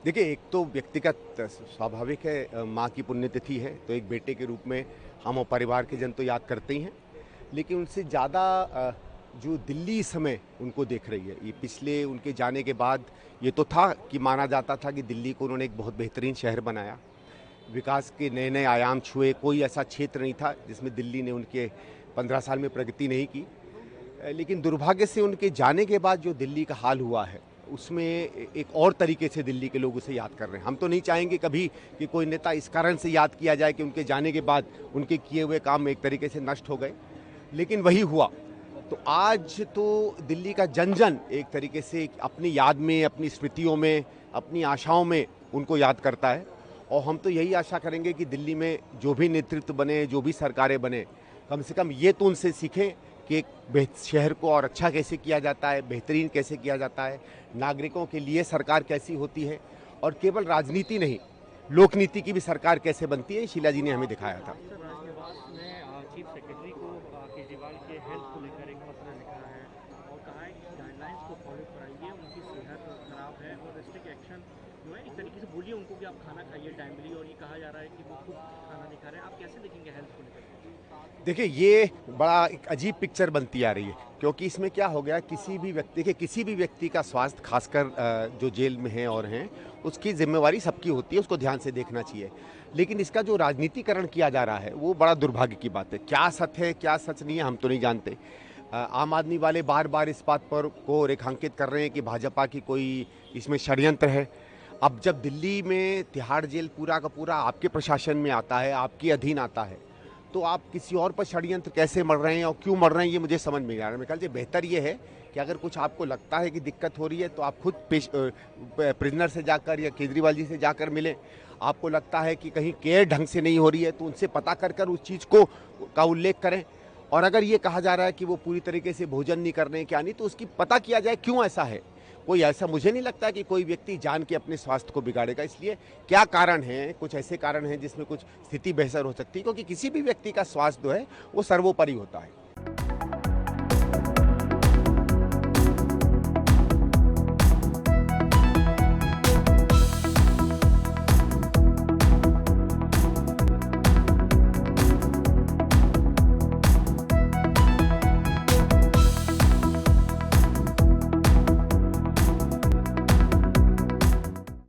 देखिए, एक तो व्यक्तिगत स्वाभाविक है, माँ की पुण्यतिथि है, तो एक बेटे के रूप में हम और परिवार के जन तो याद करते ही हैं। लेकिन उनसे ज़्यादा जो दिल्ली इस समय उनको देख रही है, ये पिछले उनके जाने के बाद ये तो था कि माना जाता था कि दिल्ली को उन्होंने एक बहुत बेहतरीन शहर बनाया। विकास के नए-नए आयाम छुए, कोई ऐसा क्षेत्र नहीं था जिसमें दिल्ली ने उनके 15 साल में प्रगति नहीं की। लेकिन दुर्भाग्य से उनके जाने के बाद जो दिल्ली का हाल हुआ है, उसमें एक और तरीके से दिल्ली के लोग उसे याद कर रहे हैं। हम तो नहीं चाहेंगे कभी कि कोई नेता इस कारण से याद किया जाए कि उनके जाने के बाद उनके किए हुए काम एक तरीके से नष्ट हो गए, लेकिन वही हुआ। तो आज तो दिल्ली का जन-जन एक तरीके से अपनी याद में, अपनी स्मृतियों में, अपनी आशाओं में उनको याद करता है। और हम तो यही आशा करेंगे कि दिल्ली में जो भी नेतृत्व बने, जो भी सरकारें बने, कम से कम ये तो उनसे सीखें कि एक शहर को और अच्छा कैसे किया जाता है, बेहतरीन कैसे किया जाता है, नागरिकों के लिए सरकार कैसी होती है, और केवल राजनीति नहीं, लोकनीति की भी सरकार कैसे बनती है, शीला जी ने हमें दिखाया था। सर, राजनिवास ने चीफ सेक्रेटरी को केजरीवाल के हेल्थ को लेकर एक पत्र लिखा है और कहा है कि गाइडलाइंस को फॉलो कराइए, उनकी सेहत खराब है और रिस्ट्रिक्ट एक्शन जो है एक तरीके से बोलिए उनको कि आप खाना खाइए टाइमली, और ये कहा जा रहा है कि वो खुद खाना नहीं खा रहे हैं। आप कैसे देखेंगे हेल्थ को लेकर? देखिए, ये बड़ा एक अजीब पिक्चर बनती आ रही है, क्योंकि इसमें क्या हो गया, किसी भी व्यक्ति, देखिए किसी भी व्यक्ति का स्वास्थ्य, खासकर जो जेल में हैं और हैं, उसकी जिम्मेवारी सबकी होती है, उसको ध्यान से देखना चाहिए। लेकिन इसका जो राजनीतिकरण किया जा रहा है वो बड़ा दुर्भाग्य की बात है। क्या सत्य है, क्या सच नहीं है, हम तो नहीं जानते। आम आदमी वाले बार बार इस बात पर को रेखांकित कर रहे हैं कि भाजपा की कोई इसमें षड्यंत्र है। अब जब दिल्ली में तिहाड़ जेल पूरा का पूरा आपके प्रशासन में आता है, आपके अधीन आता है, तो आप किसी और पर षड्यंत्र कैसे मर रहे हैं और क्यों मर रहे हैं, ये मुझे समझ में नहीं आ रहा है। मेरे ख्याल से बेहतर ये है कि अगर कुछ आपको लगता है कि दिक्कत हो रही है तो आप खुद प्रिजनर से जाकर या केजरीवाल जी से जाकर मिलें। आपको लगता है कि कहीं केयर ढंग से नहीं हो रही है तो उनसे पता कर कर उस चीज़ को का उल्लेख करें। और अगर ये कहा जा रहा है कि वो पूरी तरीके से भोजन नहीं कर रहे हैं, क्या नहीं, तो उसकी पता किया जाए क्यों ऐसा है। कोई ऐसा मुझे नहीं लगता कि कोई व्यक्ति जान के अपने स्वास्थ्य को बिगाड़ेगा। इसलिए क्या कारण है, कुछ ऐसे कारण हैं जिसमें कुछ स्थिति बेहतर हो सकती है, क्योंकि किसी भी व्यक्ति का स्वास्थ्य जो है वो सर्वोपरि होता है।